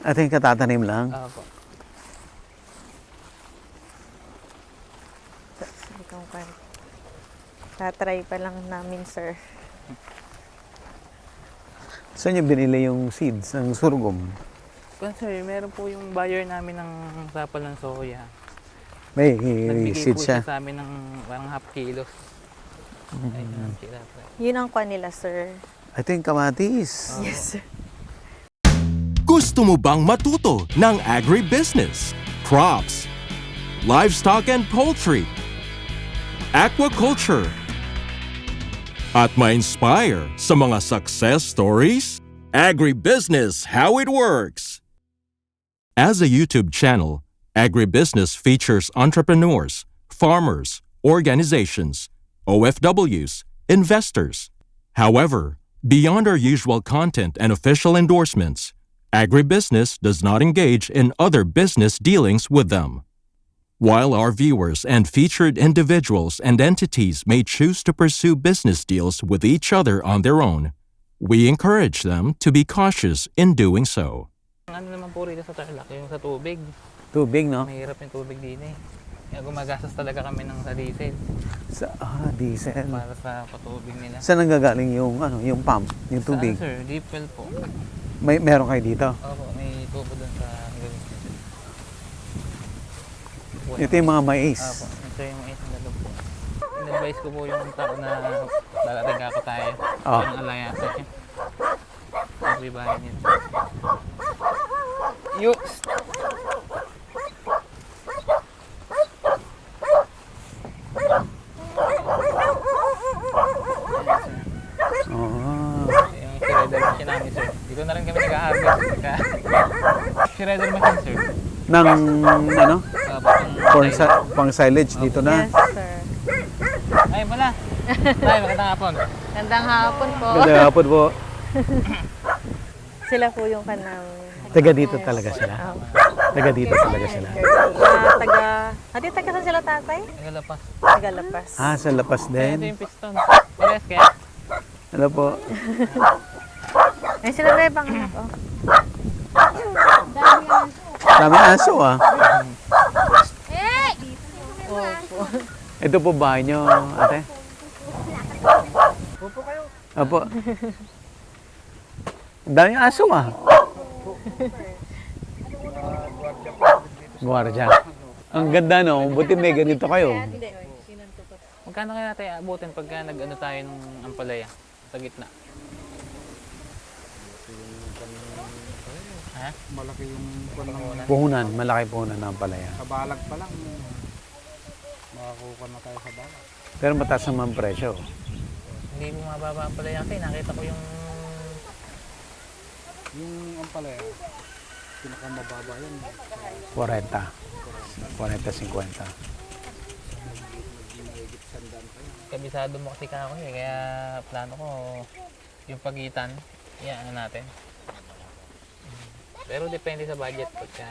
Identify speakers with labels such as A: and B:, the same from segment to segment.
A: Ito yung katatanim lang.
B: Opo.
C: Itong tatry pa lang namin, sir.
A: Saan niyo binili yung seeds ng sorghum?
B: Kung sir, meron po yung buyer namin ng sapal ng soya.
A: May
B: Nagbigay
A: seeds
B: po
A: siya.
B: siya sa amin ng parang half kilos. Ay, half kilo.
C: Yun ang kwan nila, sir.
A: Ito yung kamatis.
C: Yes, sir.
D: Gusto mo bang matuto ng agribusiness, crops, livestock and poultry, aquaculture, at ma-inspire sa mga success stories? Agribusiness How It Works! As a YouTube channel, Agribusiness features entrepreneurs, farmers, organizations, OFWs, investors. However, beyond our usual content and official endorsements, Agribusiness does not engage in other business dealings with them. While our viewers and featured individuals and entities may choose to pursue business deals with each other on their own, we encourage them to be cautious in doing so.
B: Ang ano naman po rito sa Tarlac, yung sa tubig.
A: Tubig, no?
B: Mahirap yung tubig din eh. Kaya gumagastos talaga kami ng sa diesel
A: Diesel.
B: para sa patubig nila.
A: Saan nanggagaling yung, yung pump, yung tubig?
B: Saan, sir? Deep well po.
A: Meron kayo dito?
B: Opo, may tubo doon sa gawin.
A: Ito yung mga mais.
B: Opo, ito yung mais na lalo po. In-advise ko po yung tao na darating ako tayo.
A: Oh.
B: Ang alliance niya. Pagribahin nito. Yus!
A: Oh.
B: Yung shredder machine namin, sir. Dito na rin kami nag-harvest. Shredder machine, sir.
A: Nang, ano?
B: Opo,
A: Pang silage dito na.
C: Yes, sir.
B: Ay, wala. Ay, magandang hapon.
C: Gandang hapon po.
A: Ganda hapon po.
C: Sila po yung kanang...
A: Taga dito talaga sila. Taga dito talaga sila.
C: Taga saan sila, tatay?
B: Nagalapas.
C: Taga Lapas.
A: Sa lapas
B: Ito
A: din.
B: yung piston. Pares kaya?
A: Hello po.
C: Ay, sila rin bang anak, oh.
A: Dami aso ah.
C: Opo.
A: Ito po bahay nyo, ate?
B: Pupo kayo.
A: Apo. Dami aso ah. Guardia. Ang ganda no, buti may ganito kayo.
B: Magkano kaya natin abutin pagka nag-ano tayo ng ampalaya sa gitna? Ha?
E: Malaki yung kuwan ng
A: Puhunan, malaki puhunan ng palaya.
E: sa balag pa lang. Makakuha na tayo sa balag.
A: Pero mataas naman presyo.
B: Hindi mo mababa ang palaya kasi nakita ko yung...
E: Yung ampalaya, pinakamababa yan.
A: 40, 50.
B: Kabisado mo kasi kako eh, kaya plano ko yung pagitan, ano natin. Pero depende sa budget, pagka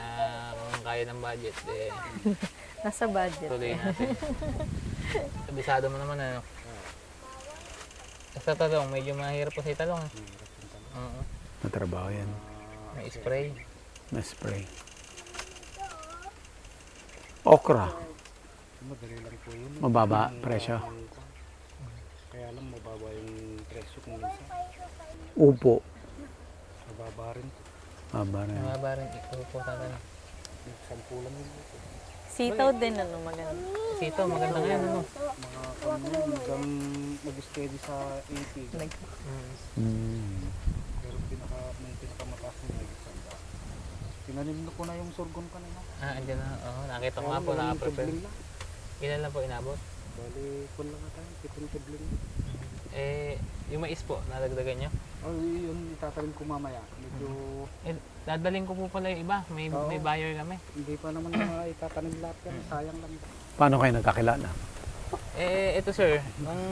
B: kung kaya ng budget, eh,
C: Nasa budget.
B: tuloy natin. Kabisado mo naman ano. Sa talong, medyo mahirap po sa talong. Oo.
A: Matrabaho yan.
B: May spray.
A: May spray. Okra.
E: Madali lang po yun.
A: Mababa presyo.
E: Kaya lang mababa yung presyo kung minsan.
A: Upo.
E: Mababa rin.
A: Mababa rin.
B: Mababa rin, ikaw po tatanong.
E: Sampulan yun.
C: Sitaw din, ano, maganda.
B: Sito, maganda nga yan, ano?
E: Mga kanya, hanggang mag-steady sa 80. Pero may pinakamataas na nag-isanda. Tinanim ko na yung sorghum kanina.
B: Andyan na. Oo, nakita ko nga po,
E: Wala,
B: naka-prepare.
E: tibling lang.
B: Ilan lang po inabot?
E: Bali, kun lang na tayo. 7 tibling.
B: Yung mais po, nadagdagan nyo?
E: Oh, yun itatalim ko mamaya. Medyo
B: Dadaling ko po pala yung iba. May buyer kami.
E: hindi pa naman na itatanim lahat yan. Sayang lang.
A: Paano kayo nagkakilala?
B: Ito sir, nung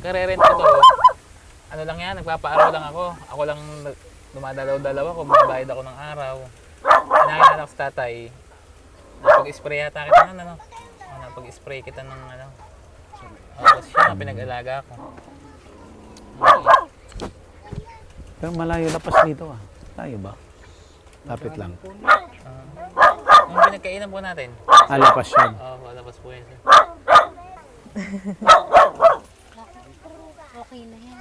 B: karerent ko to, ano lang yan, nagpapaaraw lang ako. Ako lang dumadalaw-dalaw ako, magbayad ako ng araw. Nakilala ko sa tatay. Napag-spray yata kita ng ano. Napag-spray kita ng ano. Tapos siya na pinag-alaga ako.
A: Pero malayo lapas dito ah. Tayo ba? Lapit lang.
B: Yung pinagkainan po natin.
A: Alapas yan.
B: Oo, labas po yan, sir.
F: Okay na yan.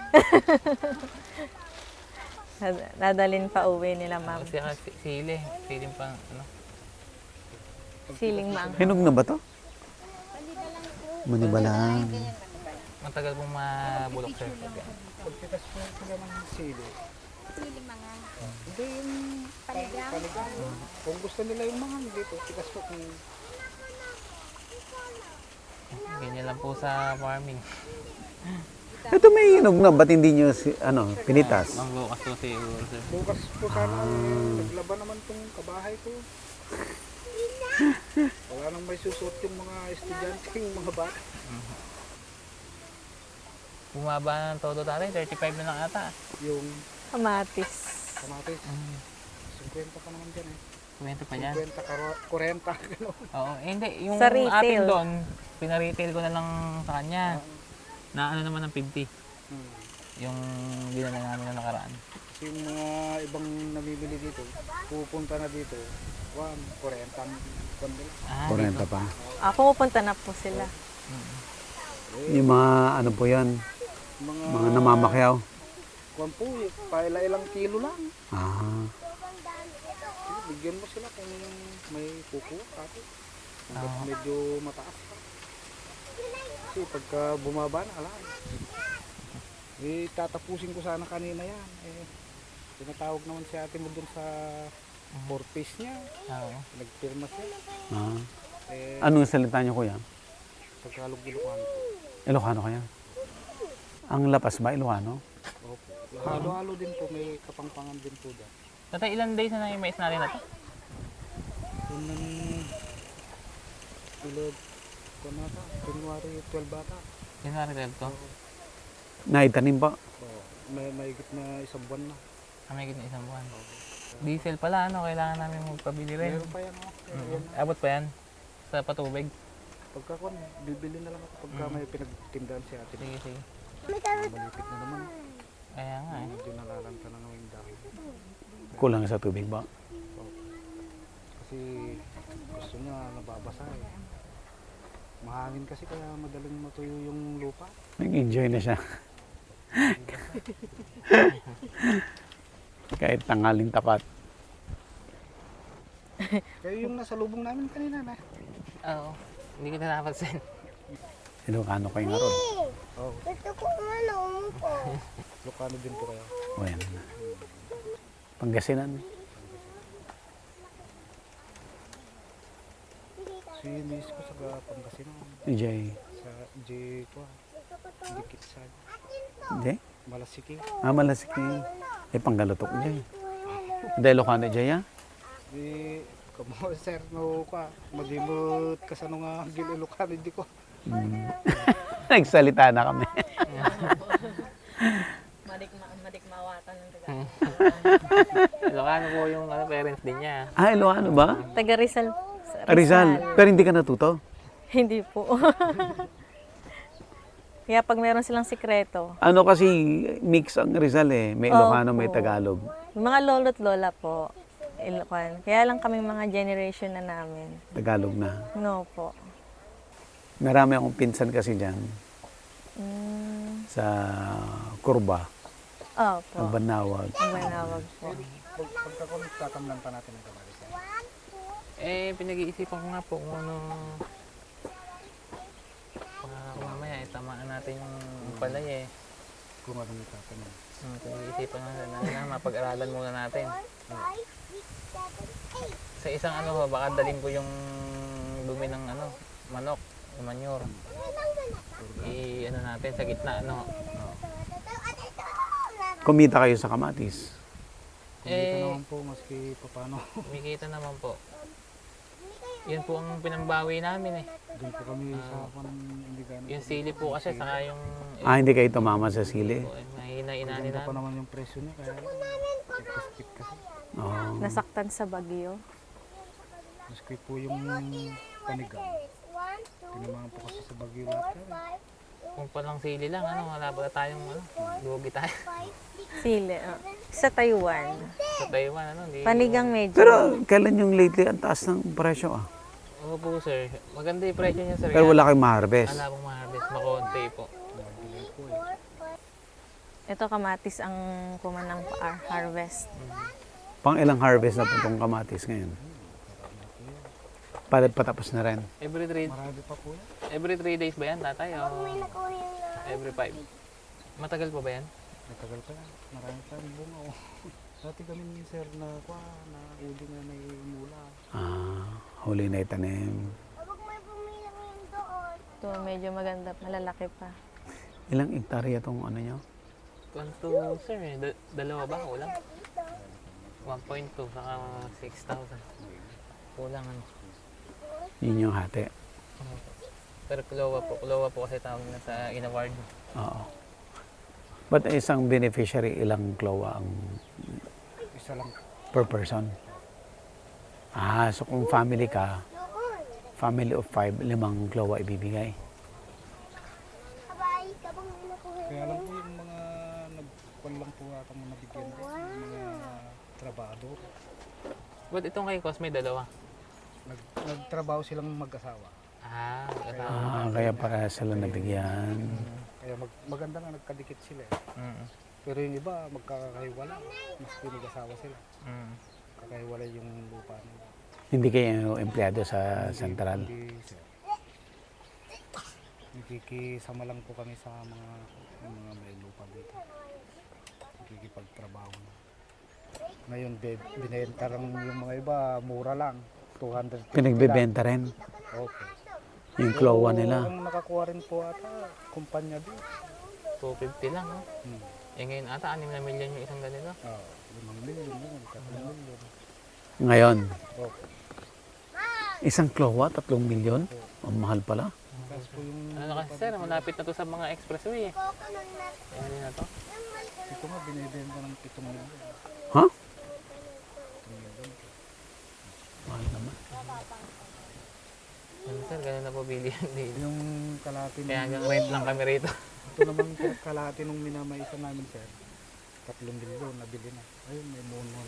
C: Dadalin pa uwi nila, ma'am.
B: Kasi sili. Siling pang, ano.
C: Siling maang.
A: Hinog na ba to? Manibalang.
B: Matagal pong mabulok, sir.
E: Pagkitas po sila ng sili.
F: Sili mga
E: Hindi yung
F: paligang.
E: paligang. Kung gusto nila yung mga hindi po, tigas po kung
B: Ganyan lang po sa farming.
A: Ito may hinog na. Ba't hindi nyo pinitas?
B: Mangbukas po siguro, sir.
E: bukas po sana naglaban naman tong kabahay ko. Wala nang may susot yung mga estudyante, yung mga bata.
B: Bumaba ng todo natin, 35 na lang ata.
E: Yung
C: Kamatis.
E: kamatis, 50 pa naman dyan eh.
B: Kwento pa dyan.
E: 50, 40, gano'n.
B: Oo, hindi. Yung
C: Sa retail.
B: atin doon, pinaretail ko na lang sa kanya. Na ano naman ng 50. Yung binala namin na nakaraan.
E: Kasi yung mga ibang namimili dito, pupunta na dito, 40 ang kandil.
A: 40 pa.
C: Pumupunta na po sila.
A: Yung mga ano po yan, mga namamakyaw.
E: Kwan po, paila-ilang kilo lang.
A: Ah,
E: Bigyan mo sila kung may kukuha kasi hanggat medyo mataas pa. Kasi pagka bumaba na, alam. Tatapusin ko sana kanina yan. Tinatawag naman si ate mo dun sa 4 piece niya.
B: Oo.
E: Nagpirma siya.
A: ah.
E: Eh,
A: Anong salita nyo kuya?
E: Tagalog-Ilocano po.
A: Ilocano kaya? Ang lapas ba Ilocano?
E: Opo. Halo-halo din po, may kapangpangan din po dyan.
B: Tatay, ilang days na yung mais natin na to?
E: Yun nang tulad ko na ta, January 12 bata.
B: January 12 to.
A: Naitanim pa.
E: May mahigit na isang buwan na.
B: May na isang buwan. Diesel pala, ano? Kailangan namin magpabili rin.
E: Meron pa yan, oh. Yan.
B: Abot pa yan? Sa patubig?
E: Pagka kon, bibili na lang ako pagka may pinagtindahan si ate.
B: Sige, sige.
E: Malipit na naman.
B: Kaya nga eh.
E: Medyo nalalanta na ng dahon.
A: Kulang sa tubig ba?
E: Kasi gusto niya nababasa eh. Mahangin kasi kaya madaling matuyo yung lupa.
A: Nag-enjoy na siya. Kahit tanghaling tapat.
E: Kaya yung nasa lubong namin kanina na.
B: Oo. Hindi ko na napansin.
A: Ilocano kayo nga ron.
E: Oo.
F: Gusto ko manong po.
E: Lokano din po kaya.
A: O yan. Pangasinan.
E: Si miss ko sa Pangasinan.
A: Enjoy.
E: Sa J ko. Dikit sa
A: Hindi?
E: Malasiki.
A: Malasiki. Eh, panggalutok dyan. Dahil Ilocano dyan, ya?
E: Di kamo sir no ka magimot kasano nga gililokano di ko.
A: Nagsalita na kami.
C: Madikmawatan ng taga.
B: Ilocano po yung parents din niya.
A: Ah, Ilocano ba?
C: Taga Rizal.
A: Rizal. Pero hindi ka natuto?
C: Hindi po. Kaya pag meron silang sikreto,
A: Ano kasi mix ang Rizal eh. May Ilocano, may
C: Opo.
A: Tagalog.
C: yung mga lolo't lola po, Ilocano. Kaya lang kami mga generation na namin.
A: Tagalog na.
C: No po.
A: Marami akong pinsan kasi dyan sa Kurba,
C: Opo.
A: ang Banawag.
C: Ang manawag po.
E: Pagka ko tatamnan pa natin ang kamaris.
B: Eh, pinag-iisipan ko nga po kung ano... Kung mamaya, tamaan natin yung palay eh.
E: Kung anong tatamnan.
B: Pinag-iisipan na mapag-aralan muna natin. Sa isang ano, baka dalhin ko yung dumi ng ano, manok, yung manure. I-ano natin sa gitna, ano.
A: Kumita kayo sa kamatis.
E: Kumita naman po maski paano.
B: Kumikita naman po. Yun po ang pinambawi namin eh.
E: Doon po kami sa hindi gano'n.
B: Yung sili po kasi, saka yung...
A: Ah, hindi kayo tumama sa sili.
B: Mahina inani
E: Ganda pa
B: namin.
E: naman yung presyo niya kaya tipis-tip kasi.
A: Oh.
C: Nasaktan sa bagyo.
E: Maski po yung panigang. Tinamaan po kasi sa bagyo lahat.
B: Kung palang sili lang, wala pa tayong, lugi tayo.
C: Sili. Sa Taiwan.
B: Sa Taiwan, di...
C: Panigang medyo.
A: Pero kailan yung lately ang taas ng presyo ah?
B: Oo po, sir. Maganda yung presyo niya, sir.
A: Pero wala kayong ma-harvest.
B: Wala pong ma-harvest. Makonti po.
C: Ito kamatis ang kumanang harvest.
A: Pang ilang harvest na po itong kamatis ngayon? Patapos na rin.
E: Marami pa po yan.
B: Every 3 days ba yan, tatay? O
F: Nakuha yung
B: every 5? Matagal pa ba yan?
E: Matagal pa yan. Marami pa yung bunga. Oh. Dati kami ni sir na uli na may mula.
A: Huli na itanim.
F: Huwag may pumilang yung doon.
C: Ito medyo maganda, malalaki pa.
A: Ilang hektarya itong ano nyo?
B: Kwanto, sir, dalawa ba? Kulang? 1.2 saka 6,000. Kulang
A: Yun yung hati.
B: Pero Klowa po kasi tawag na sa in-award.
A: Oo. But isang beneficiary, ilang klowa ang
E: Isa lang.
A: per person? So kung family ka, family of 5, 5 klowa ibibigay.
F: Abay, kabang may nakuha
E: Kaya lang po yung mga nagkuhan lang po ata mga nabigyan din. Yung mga trabador.
B: But itong kay Cos may dalawa.
E: Nagtrabaho silang mag-asawa.
A: Kaya para sila nabigyan.
E: Kaya maganda nga nagkadikit sila. Pero yung iba magkakahiwala. Mas pinag-asawa sila. Kakahiwala yung lupa nila.
A: Hindi kayo empleyado sa sentral.
E: Hindi, sir. Nakikisama lang po kami sa mga may lupa dito. Nakikipagtrabaho na. Ngayon, binenta lang yung mga iba, mura lang. 250
A: Pinagbebenta rin
E: lang. Okay.
A: yung klowa nila.
E: Ang nakakuha rin po ata, kumpanya din.
B: 250 lang, no? Ngayon ata, 6 na milyon yung isang ganito.
E: 5 milyon yun, 3 milyon.
A: Ngayon,
E: Okay.
A: isang klowa, 3 milyon? Ang mahal pala.
E: Tapos po yung,
B: Kasi sir, malapit na to sa mga expressway eh. Hindi na to.
E: ito nga, binibenta ng 7 milyon.
A: Ha? Mahal naman.
B: Sir, ganun na po bilihan dito.
E: Yung kalahati
B: Kaya
E: nung,
B: hanggang rent lang kami rito.
E: ito naman kalahati nung minamaisa namin, sir. 3 milyon, nabili na. Ayun, may muhon na.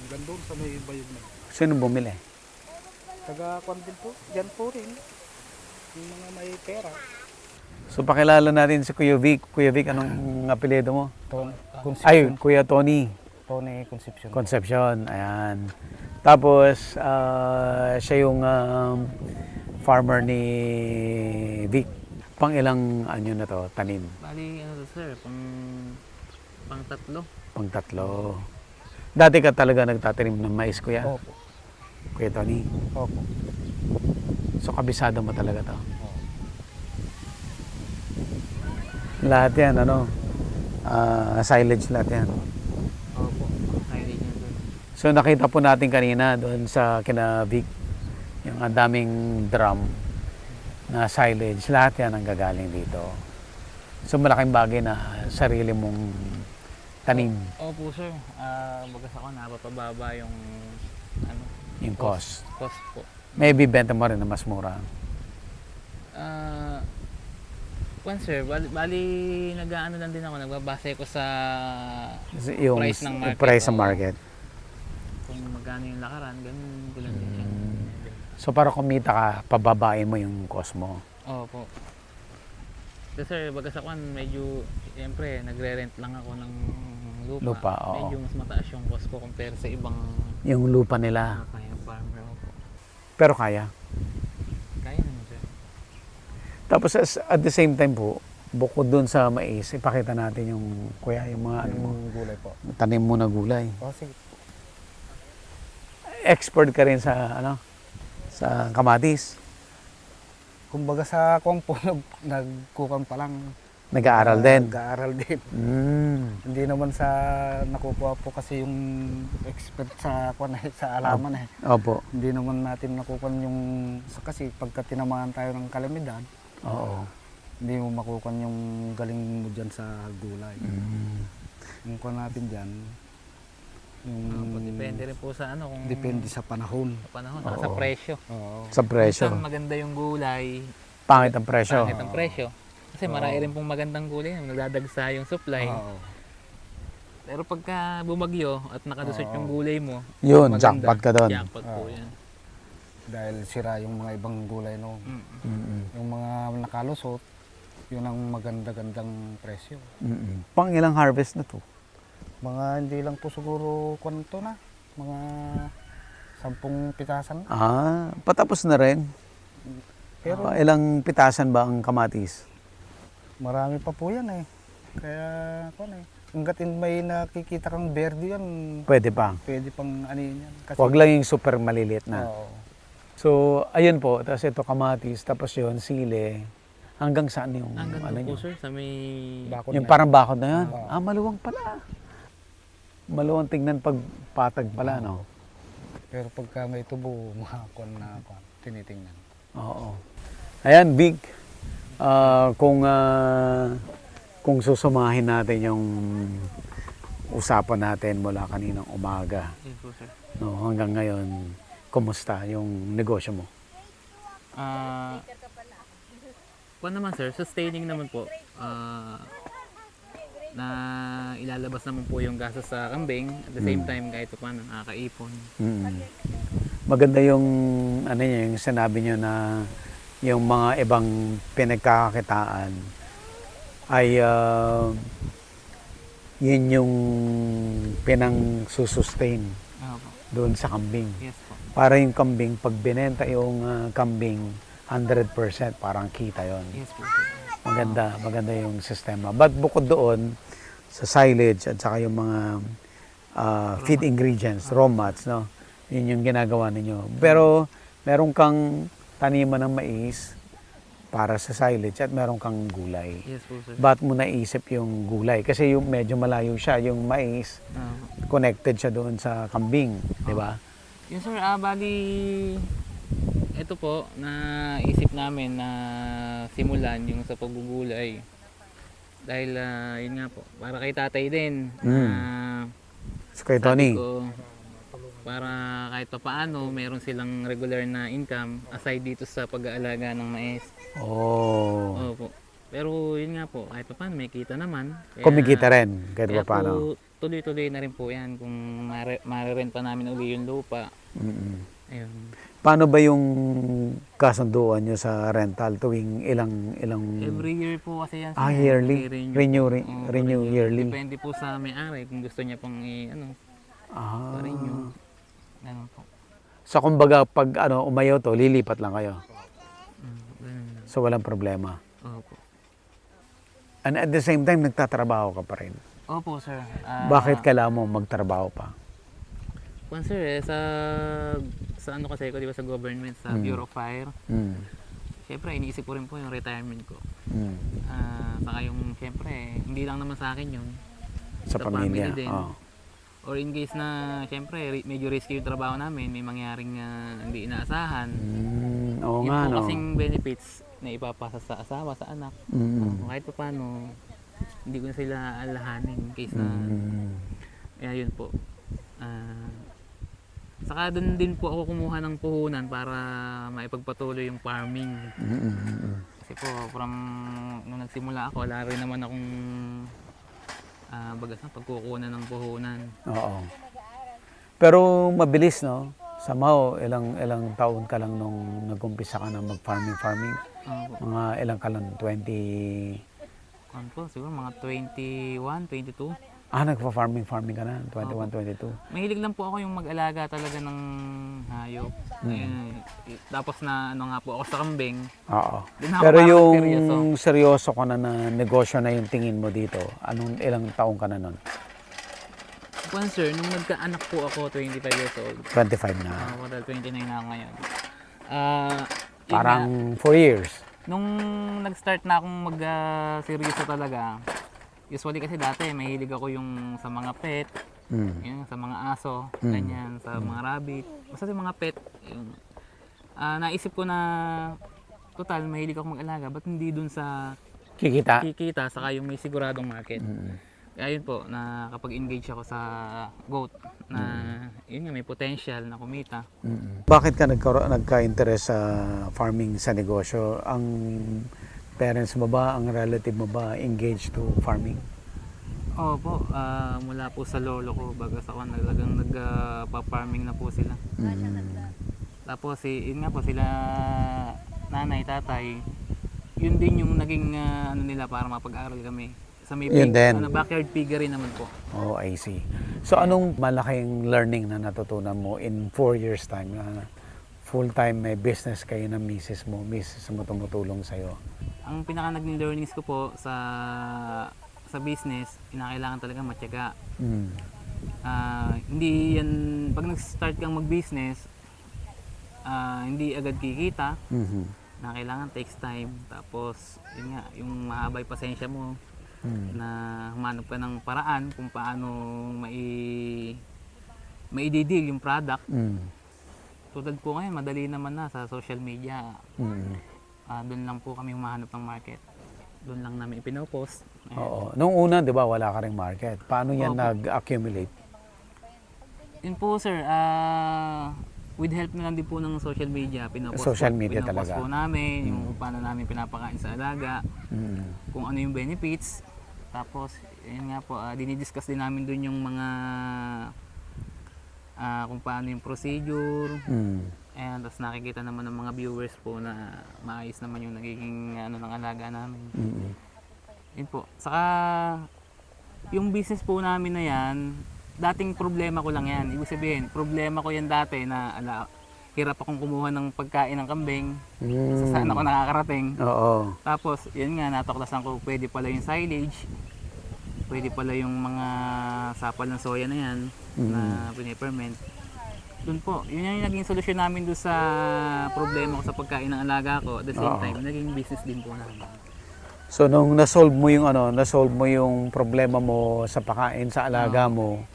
E: Hanggang doon sa may iba yun na.
A: Sino bumili?
E: Taga-kwan din po, dyan po rin. Yung mga may pera.
A: So pakilala natin si Kuya Vic. Kuya Vic, anong apelyido mo? Ay, Kuya Tony
E: Tony Concepcion.
A: Concepcion. Ayan. Tapos, siya yung farmer ni Vic. Pang ilang anyo na to, tanim?
B: Bali, ano to sir, pang tatlo.
A: Pang 3. Dati ka talaga nagtatanim ng mais, Kuya?
E: Opo.
A: Kuya Tony.
E: Opo.
A: So kabisado mo talaga to? Lahat yan, silage lahat yan.
B: Opo. Silage yan sir.
A: So nakita po natin kanina doon sa kina Vic, yung ang daming drum na silage, lahat yan ang gagaling dito. So malaking bagay na sarili mong tanim,
B: Opo sir. Bagas ako, napapababa yung
A: yung cost.
B: cost po.
A: Maybe benta mo rin na mas mura.
B: Sir, bali nag-ano lang din ako, nagbabase ko sa
A: Yung
B: price ng market.
A: price sa
B: Oo.
A: market.
B: Kung magkano yung lakaran, ganun ko lang din siya.
A: So para kumita ka, pababain mo yung cost mo.
B: Opo. Kasi sir, bagas ako, medyo, siyempre, nagre-rent lang ako ng lupa.
A: Lupa, oo.
B: Medyo mas mataas yung cost ko compare sa ibang
A: Yung lupa nila.
B: kaya farmer. Opo.
A: Pero kaya.
B: Kaya naman sir.
A: Tapos at the same time po, bukod dun sa mais, ipakita natin yung kuya, yung mga ano mo,
E: Yung gulay po.
A: tanim mo na gulay.
E: Sige.
A: Expert ka rin sa sa kamatis.
E: Kumbaga sa kung po, nagkukan pa lang.
A: Nag-aaral din.
E: Nag-aaral din. Hindi naman sa nakukuha po kasi yung expert sa sa alaman eh.
A: Opo.
E: Hindi naman natin nakukuha yung kasi pagka tinamaan tayo ng kalamidad,
A: Oo.
E: hindi mo makukuha yung galing mo dyan sa gulay. Yung kuha natin dyan, yung
B: Depende rin po sa kung
E: depende sa panahon.
B: sa panahon, sa presyo.
E: Oo.
A: Sa presyo.
B: Minsan maganda yung gulay,
A: Pangit ang presyo.
B: pangit ang presyo. Kasi marami rin pong magandang gulay na nagdadagsa yung supply.
E: Oo.
B: Pero pagka bumagyo at nakadusot yung gulay mo,
A: Yun,
B: maganda.
A: jackpot ka doon.
B: Jackpot po yan.
E: Dahil sira yung mga ibang gulay noon. Yung mga nakalusot, yun ang maganda-gandang presyo.
A: Pang ilang harvest na to?
E: Mga hindi lang po siguro kwanto na. Mga 10 pitasan na.
A: Patapos na rin.
E: Pero
A: Ilang pitasan ba ang kamatis?
E: marami pa po yan eh. Kaya, hanggat may nakikita kang verde yan,
A: Pwede pa.
E: pwede pang ano yan. Kasi,
A: Huwag lang yung super maliliit na.
E: Oo.
A: So, ayun po. Tapos ito kamatis, tapos yun, sile. Hanggang saan yung
B: Hanggang
A: ano
B: doon po
A: nyo?
B: sir, sa may...
E: Bakod
A: Yung
E: na.
A: parang bakod na yun?
E: Oo.
A: Maluwang pala. Maluwang tingnan pag patag pala, no?
E: Pero pagka may tubo, mga tinitingnan.
A: Oo. Ayan, big. Kung susumahin natin yung usapan natin mula kaninang umaga,
B: Yes po sir.
A: no, hanggang ngayon, kumusta yung negosyo mo?
B: Kung naman sir, sustaining naman po. Na ilalabas naman po yung gastos sa kambing. At the same time, kahit pa paano, nakakaipon.
A: Maganda yung ano niya, yung sinabi niyo na yung mga ibang pinagkakakitaan ay yun yung pinang susustain
B: Po.
A: doon sa kambing.
B: Yes po.
A: Para yung kambing, pag binenta yung kambing, 100% parang kita yon.
B: Yes po sir.
A: Maganda yung sistema. But bukod doon, sa silage at saka yung mga feed ingredients, raw mats, no? Yun yung ginagawa ninyo. Pero meron kang taniman ng mais para sa silage at meron kang gulay.
B: Yes po sir.
A: Ba't mo naisip yung gulay? Kasi yung medyo malayo siya, yung mais, connected siya doon sa kambing, di ba?
B: Yun sir, bali, ito po, naisip namin na simulan yung sa paggugulay. Dahil, yun nga po, para kay tatay din.
A: So kay Tony,
B: Sabi ko, para kahit pa paano, meron silang regular na income aside dito sa pag-aalaga ng mais. Opo. Pero yun nga po, kahit pa paano, may kita naman.
A: kumikita rin, kahit
B: Kaya
A: pa paano.
B: po, tuloy-tuloy na rin po yan kung marirent pa namin uli yung lupa. Ayun.
A: Paano ba yung kasunduan nyo sa rental tuwing ilang
B: Every year po kasi yan.
A: yearly?
B: i-renew.
A: Renew yearly.
B: Depende po sa may-ari kung gusto niya pang renew. Ganun po.
A: So kumbaga pag umayaw to, lilipat lang kayo.
B: Ganun lang.
A: So walang problema.
B: Opo.
A: And at the same time, nagtatrabaho ka pa rin.
B: Opo, sir.
A: Bakit kailangan mo magtrabaho pa?
B: Kung sir, sa ano kasi ko, di ba, sa government, sa Bureau of Fire, syempre, iniisip ko rin po yung retirement ko. Saka yung, syempre, hindi lang naman sa akin yun.
A: Sa
B: family
A: pamilya.
B: din.
A: Oh.
B: Or in case na, syempre, medyo risky yung trabaho namin, may mangyaring hindi inaasahan.
A: Oo
B: Yun
A: nga,
B: po
A: no?
B: kasing benefits na ipapasa sa asawa, sa anak. Kahit pa paano, hindi ko na sila alahanin in case na, kaya yun po. Saka doon din po ako kumuha ng puhunan para maipagpatuloy yung farming. Kasi po, from nung nagsimula ako, wala rin naman akong bagas na pagkukunan ng puhunan.
A: Oo. Pero mabilis, no? Somehow, ilang taon ka lang nung nag-umpisa ka na mag-farming. Mga ilang ka lang, 20...
B: Ano po, siguro mga 21, 22.
A: Nagpa-farming ka na, 21, 22.
B: Mahilig lang po ako yung mag-alaga talaga ng hayop. Tapos na ano nga po ako sa kambing.
A: Oo.
B: Doon ako
A: Pero
B: parang
A: yung seryoso ka na negosyo na yung tingin mo dito, ilang taong ka na nun?
B: Kung sir, nung nagkaanak po ako, 25 years old.
A: 25 na.
B: Ako dahil 29 na ako ngayon. Yun
A: Parang
B: nga,
A: 4 years.
B: nung nag-start na akong mag-seryoso talaga, usually kasi dati mahilig ako yung sa mga pet, yun, sa mga aso, ganyan, sa mga rabbit, basta sa mga pet. Yun. Naisip ko na, total, mahilig ako mag-alaga, ba't hindi dun sa
A: Kikita.
B: kikita, saka yung may siguradong market. Kaya yun po, na kapag engage ako sa goat, na yun nga, may potential na kumita.
A: Bakit ka nagka-interest sa farming sa negosyo? Ang parents mo ba, ang relative mo ba engaged to farming?
B: Opo, mula po sa lolo ko, baga sa kanila talagang nagpa-farming na po sila. Tapos yun nga po sila nanay, tatay, yun din yung naging ano nila para mapag-aral kami. Sa may
A: Yun din.
B: backyard piggery naman po.
A: Oh, I see. So anong malaking learning na natutunan mo in 4 years time na full-time may business kayo ng misis mo tumutulong sa'yo?
B: Ang pinaka naging learnings ko po sa business, kinakailangan talaga matyaga. Hindi yan, pag nag-start kang mag-business, hindi agad kikita. Na kailangan takes time. Tapos, yun nga, yung mahabay pasensya mo na humanap ka ng paraan kung paano mai-deal yung product. Tulad po ngayon, madali naman na sa social media. Doon lang po kami humahanap ng market. Doon lang namin ipinopost. Ayan.
A: Oo. Nung una, di ba, wala ka ring market. Paano yan
B: Opo.
A: nag-accumulate?
B: Yun po sir, with help na lang din po ng social media,
A: Social media
B: pinopost
A: talaga.
B: po namin, yung kung paano namin pinapakain sa alaga, kung ano yung benefits. Tapos, yun nga po, dinidiscuss din namin dun yung mga kung paano yung procedure. And tapos nakikita naman ng mga viewers po na maayos naman yung nagiging ano ng alaga namin. Yun po. Saka yung business po namin na yan, dating problema ko lang yan. Ibig sabihin, problema ko yan dati na hirap akong kumuha ng pagkain ng kambing. Saan ako nakakarating.
A: Oo.
B: Tapos, yun nga, natuklasan ko pwede pala yung silage. Pwede pala yung mga sapal ng soya na yan na piniperment. Doon po, yun yung naging solusyon namin doon sa problema ko sa pagkain ng alaga ko. At the same time, naging business din po namin.
A: So nung nasolve mo yung problema mo sa pagkain sa alaga mo,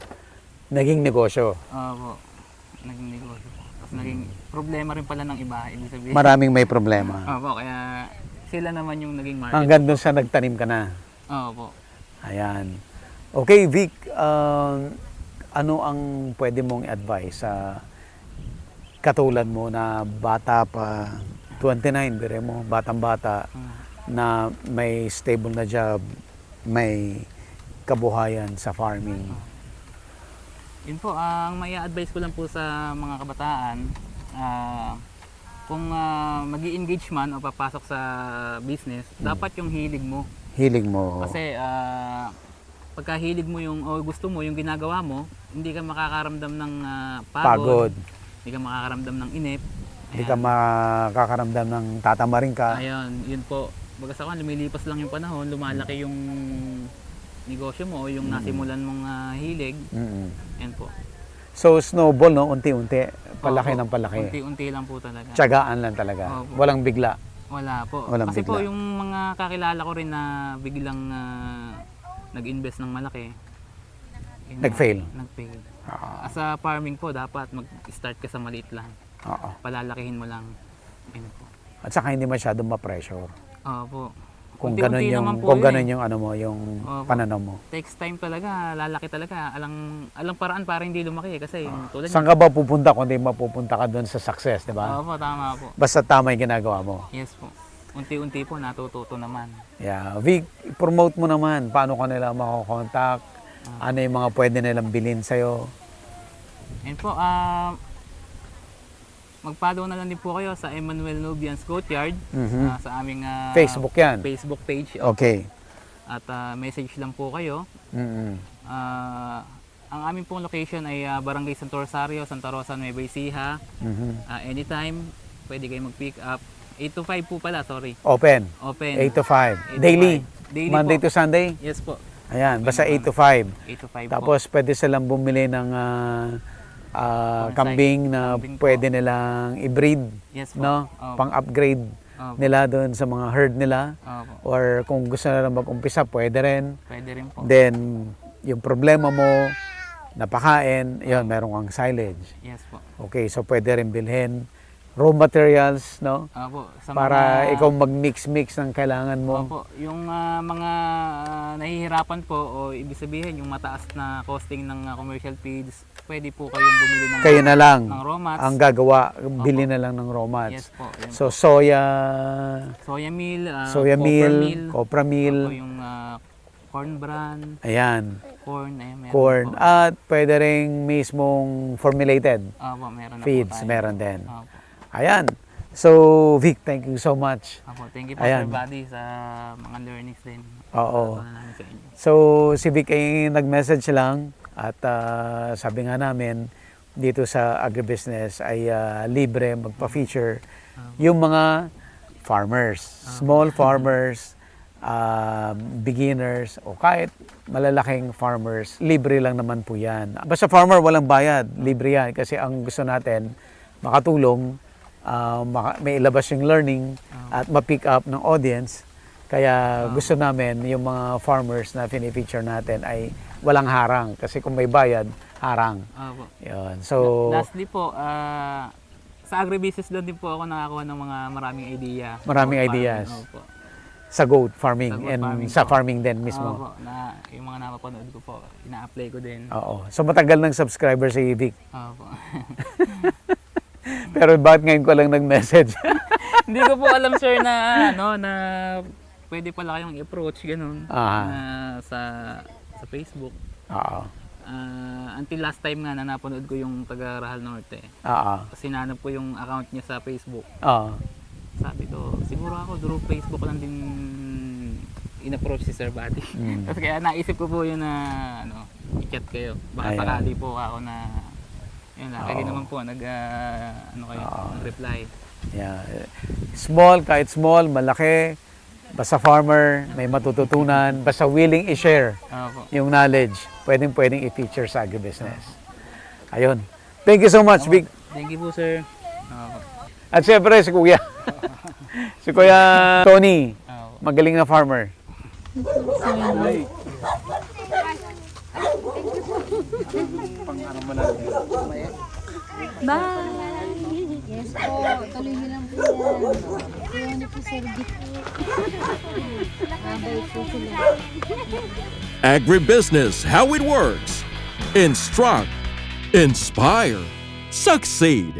A: naging negosyo.
B: Opo, naging negosyo. Tapos naging problema rin pala ng iba, ibig sabihin.
A: Maraming may problema.
B: Opo, kaya sila naman yung naging market.
A: Hanggang doon sa nagtanim ka na.
B: Opo.
A: Ayan. Okay, Vic, ano ang pwede mong advice sa katulad mo na bata pa, 29, bire mo, batang-bata, na may stable na job, may kabuhayan sa farming?
B: Yun po, ang mai-advise ko lang po sa mga kabataan, kung mag-i-engage man o papasok sa business, dapat yung hilig mo.
A: Hilig mo.
B: Kasi pagka hilig mo yung o gusto mo yung ginagawa mo, hindi ka makakaramdam ng pagod. Hindi ka makakaramdam ng inip.
A: Hindi ka makakaramdam ng tatamarin ka.
B: Ayun, yun po. Baga sa kan, lumilipas lang yung panahon, lumalaki yung negosyo mo o yung nasimulan mong hilig. Yan po.
A: So snowball, no? Unti-unti. Palaki
B: Opo,
A: ng palaki.
B: Unti-unti lang po talaga.
A: Tiyagaan lang talaga.
B: Opo.
A: Walang bigla.
B: Wala po.
A: Walang
B: Kasi po
A: bigla.
B: yung mga kakilala ko rin na biglang nag-invest ng malaki. yun
A: Nag-fail.
B: nga, Nag-fail. As a farming po, dapat mag-start ka sa maliit lang.
A: Oo.
B: Palalakihin mo lang. Yun po.
A: At saka hindi masyadong ma-pressure.
B: Opo.
A: Kung
B: Unti-unti
A: ganun yung
B: naman po
A: kung
B: yun
A: ganun
B: eh.
A: yung ano mo, yung
B: Opo.
A: pananaw mo.
B: Takes time talaga, lalaki talaga. Alang paraan para hindi lumaki kasi yung tulad
A: Saan ka ba pupunta kung di mapupunta ka doon sa success, di ba?
B: Opo, tama po.
A: Basta tama yung ginagawa mo.
B: Yes po. Unti-unti po natututo naman.
A: Yeah. Vic, promote mo naman. Paano ka nila makokontakt? Ano yung mga pwede nilang bilhin sa'yo?
B: And po, mag-follow na lang din po kayo sa Emmanuel Nubian's Courtyard sa aming
A: Facebook yan.
B: Facebook page.
A: Okay.
B: At message lang po kayo. Ang aming pong location ay Barangay Santo Rosario, Santa Rosa, Nueva Ecija. Anytime, pwede kayo mag-pick up. 8 to 5 po pala, sorry.
A: Open.
B: Open.
A: 8 to 5.
B: 8 to
A: Daily.
B: 5. Daily
A: Monday
B: po.
A: to Sunday.
B: Yes po.
A: Ayan, basta 8 to 5.
B: 8 to 5
A: Tapos pwede silang bumili ng kambing na
B: Kambing po.
A: pwede nilang i-breed,
B: Yes po.
A: no?
B: Opo.
A: Pang-upgrade
B: Opo.
A: nila doon sa mga herd nila.
B: Opo.
A: Or kung gusto na mag-umpisa, pwede rin.
B: Pwede rin po.
A: Then, yung problema mo, napakain, yun, meron kang silage.
B: Yes po.
A: Okay, so pwede rin bilhin raw materials, no?
B: Opo. Sa
A: Para
B: mga,
A: ikaw mag-mix-mix ng kailangan mo.
B: Opo. Yung mga nahihirapan po o ibig sabihin yung mataas na costing ng commercial feeds, pwede po kayong bumili ng,
A: Kayo na lang
B: ng raw mats.
A: ang gagawa, bili na lang ng raw mats.
B: Yes po. Yan
A: So
B: po.
A: soya
B: Meal,
A: copra meal,
B: Opo, yung corn bran,
A: ayan,
B: corn, meron
A: corn,
B: po.
A: at pwede ring mismong formulated
B: Opo, meron na
A: feeds,
B: po tayo.
A: meron din.
B: Opo.
A: Ayan. So, Vic, thank you so much.
B: Opo, thank you po
A: Ayan.
B: Sir Buddy sa mga learnings din.
A: Oo.
B: Para namin sa inyo.
A: So, si Vic ay nag-message lang at sabi nga namin dito sa agribusiness ay libre magpa-feature yung mga farmers, small farmers, beginners o kahit malalaking farmers, libre lang naman po yan. Basta farmer walang bayad, libre yan kasi ang gusto natin makatulong, may ilabas yung learning at ma-pick up ng audience. Kaya gusto namin yung mga farmers na fini-feature natin ay walang harang kasi kung may bayad, harang.
B: Opo.
A: Yun. So,
B: Lastly po, sa agribusiness doon din po ako nakakuha ng mga maraming idea.
A: Maraming
B: Opo,
A: ideas.
B: Opo.
A: sa goat farming
B: Sa goat
A: and
B: farming
A: sa
B: po.
A: farming din mismo.
B: Opo, na yung mga napapanood ko po, ina-apply ko din.
A: Oo. So matagal ng subscriber si Vic.
B: Opo.
A: Pero bakit ngayon ko lang nag-message?
B: Hindi ko po alam sir na na pwede pala kayong i-approach ganun sa Facebook.
A: Oo.
B: Until last time nga na napanood ko yung taga Rahal Norte.
A: Oo.
B: Kasi nanap ko yung account niya sa Facebook.
A: Oo.
B: Sabi ko, siguro ako through Facebook lang din in-approach si Sir Buddy. Kasi kaya naisip ko po yun na i-chat kayo. Baka
A: Ayan.
B: sakali po ako na yun lang. Kaya
A: Oo.
B: naman po nag-reply.
A: Yeah. Small, kahit small, malaki, basta farmer, may matututunan, basta willing i-share
B: Opo.
A: yung knowledge, pwedeng i-feature sa agribusiness. Ayun. Thank you so much, Vic.
B: Thank you po sir. Opo.
A: At syempre, si Kuya. Si Kuya Tony,
B: Opo.
A: magaling na farmer.
G: Yes po, tuloy niyo lang po yan. Kaya niyo po Sir Git. Nabay po sila.
D: Agribusiness, how it works. Instruct, inspire, succeed.